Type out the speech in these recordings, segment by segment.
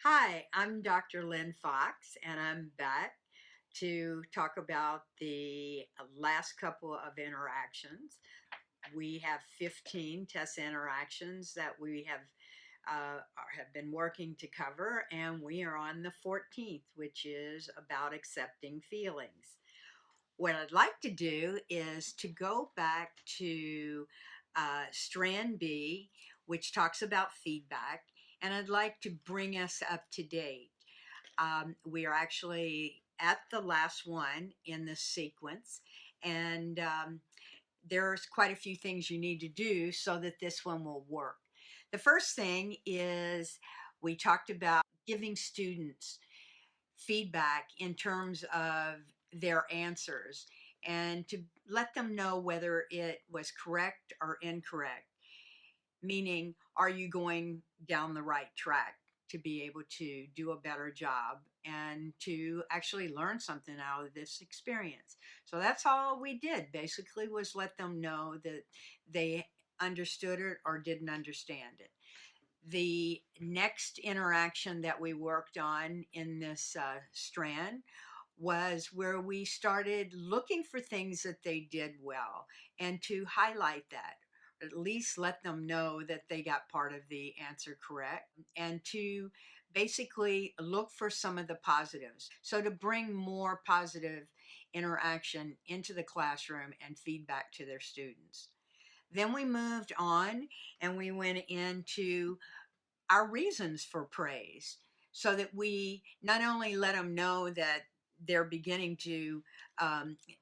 Hi, I'm Dr. Lynn Fox, and I'm back to talk about the last couple of interactions. We have 15 TESA interactions that we have been working to cover, and we are on the 14th, which is about accepting feelings. What I'd like to do is to go back to Strand B, which talks about feedback, and I'd like to bring us up to date. We are actually at the last one in this sequence, and there's quite a few things you need to do so that this one will work. The first thing is we talked about giving students feedback in terms of their answers and to let them know whether it was correct or incorrect, meaning, are you going down the right track to be able to do a better job and to actually learn something out of this experience? So that's all we did basically, was let them know that they understood it or didn't understand it. The next interaction that we worked on in this strand was where we started looking for things that they did well and to highlight that, at least let them know that they got part of the answer correct, and to basically look for some of the positives. So to bring more positive interaction into the classroom and feedback to their students. Then we moved on and we went into our reasons for praise so that we not only let them know that they're beginning to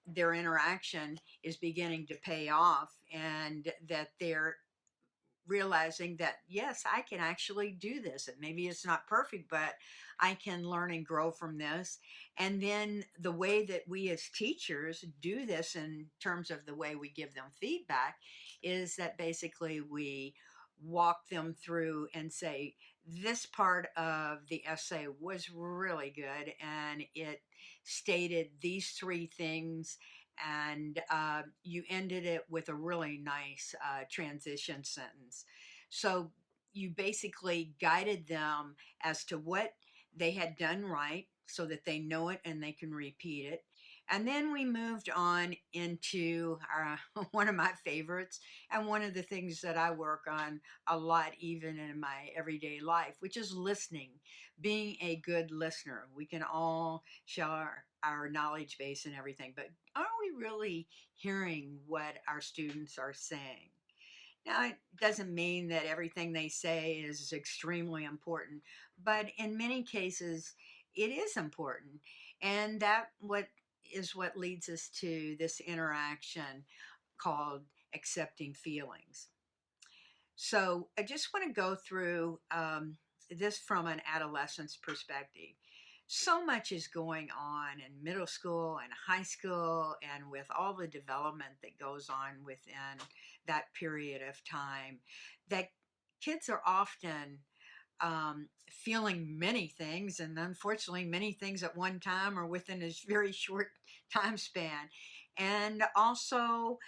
their interaction is beginning to pay off, and that they're realizing that yes, I can actually do this, and maybe it's not perfect, but I can learn and grow from this. And then the way that we as teachers do this in terms of the way we give them feedback is that basically we walk them through and say, this part of the essay was really good and it stated these three things, and you ended it with a really nice transition sentence. So you basically guided them as to what they had done right so that they know it and they can repeat it. And then we moved on into one of my favorites, and one of the things that I work on a lot, even in my everyday life, which is listening, being a good listener. We can all share our knowledge base and everything, but are we really hearing what our students are saying? Now, it doesn't mean that everything they say is extremely important, but in many cases, it is important. And what leads us to this interaction called accepting feelings. So I just want to go through this from an adolescent's perspective. So much is going on in middle school and high school, and with all the development that goes on within that period of time, that kids are often feeling many things, and unfortunately, many things at one time or within a very short time span. And also,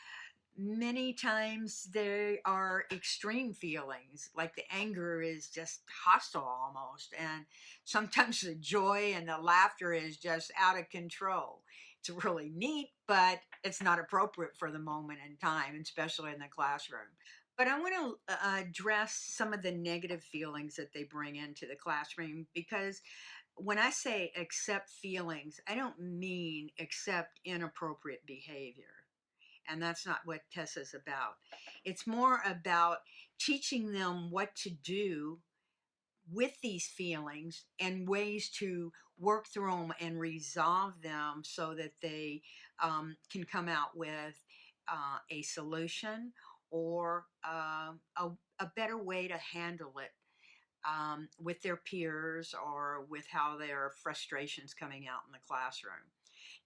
many times there are extreme feelings, like the anger is just hostile almost, and sometimes the joy and the laughter is just out of control. It's really neat, but it's not appropriate for the moment in time, especially in the classroom. But I want to address some of the negative feelings that they bring into the classroom, because when I say accept feelings, I don't mean accept inappropriate behavior, and that's not what TESA is about. It's more about teaching them what to do with these feelings and ways to work through them and resolve them so that they can come out with a solution, or a better way to handle it with their peers, or with how their frustrations coming out in the classroom.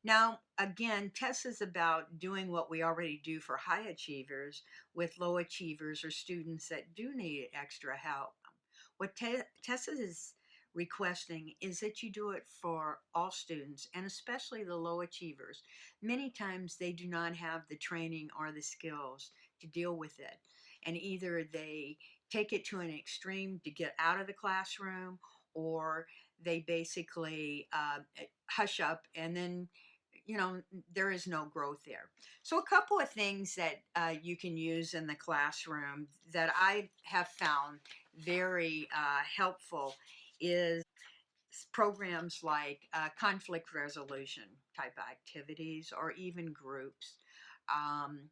Now, again, TESS is about doing what we already do for high achievers with low achievers or students that do need extra help. What TESS is requesting is that you do it for all students, and especially the low achievers. Many times they do not have the training or the skills to deal with it, and either they take it to an extreme to get out of the classroom, or they basically hush up, and then there is no growth there. So a couple of things that you can use in the classroom that I have found very helpful is programs like conflict resolution type activities, or even groups. Um,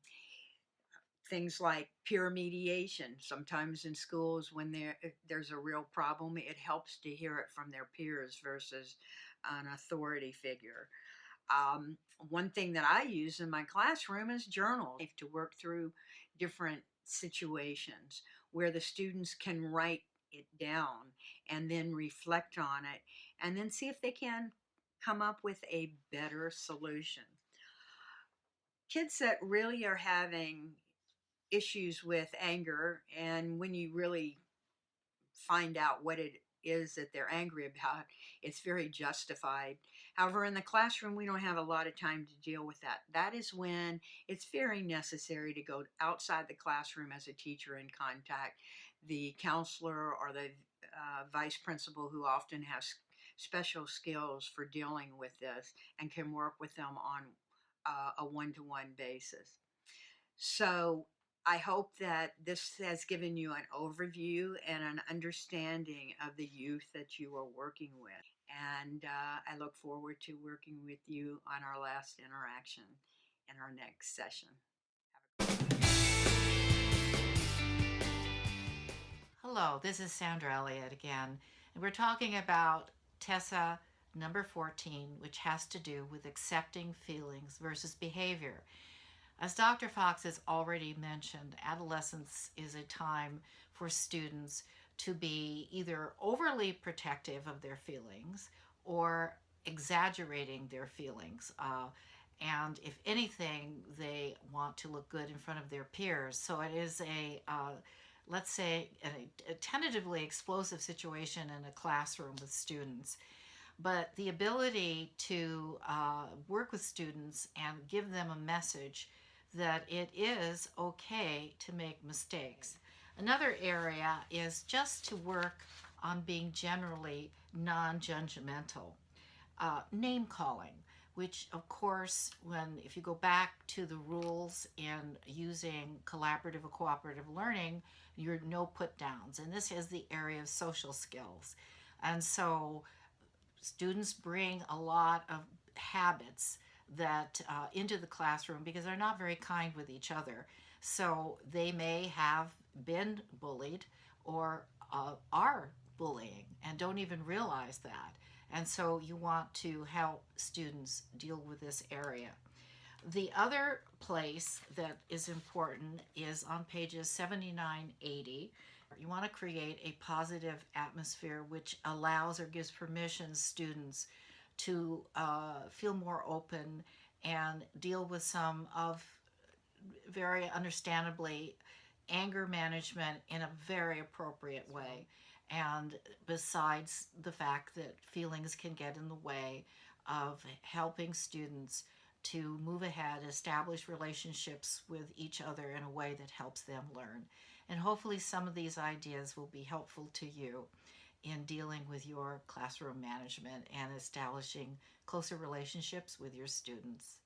Things like peer mediation. Sometimes in schools, when there's a real problem, it helps to hear it from their peers versus an authority figure. One thing that I use in my classroom is journals to work through different situations where the students can write it down and then reflect on it and then see if they can come up with a better solution. Kids that really are having issues with anger, and when you really find out what it is that they're angry about, it's very justified. However, in the classroom, we don't have a lot of time to deal with that. That is when it's very necessary to go outside the classroom as a teacher and contact the counselor or the vice principal, who often has special skills for dealing with this and can work with them on a one-to-one basis. So I hope that this has given you an overview and an understanding of the youth that you are working with. And I look forward to working with you on our last interaction in our next session. Hello, this is Sandra Elliott again, and we're talking about TESA number 14, which has to do with accepting feelings versus behavior. As Dr. Fox has already mentioned, adolescence is a time for students to be either overly protective of their feelings or exaggerating their feelings. And if anything, they want to look good in front of their peers. So it is let's say, a tentatively explosive situation in a classroom with students. But the ability to work with students and give them a message that it is okay to make mistakes. Another area is just to work on being generally non judgmental. Name calling, which of course, if you go back to the rules in using collaborative or cooperative learning, you're no put downs. And this is the area of social skills. And so students bring a lot of habits that into the classroom because they're not very kind with each other. So they may have been bullied or are bullying and don't even realize that. And so you want to help students deal with this area. The other place that is important is on pages 79, 80. You want to create a positive atmosphere which allows or gives permission students to feel more open and deal with some of, very understandably, anger management in a very appropriate way. And besides the fact that feelings can get in the way of helping students to move ahead, establish relationships with each other in a way that helps them learn. And hopefully, some of these ideas will be helpful to you in dealing with your classroom management and establishing closer relationships with your students.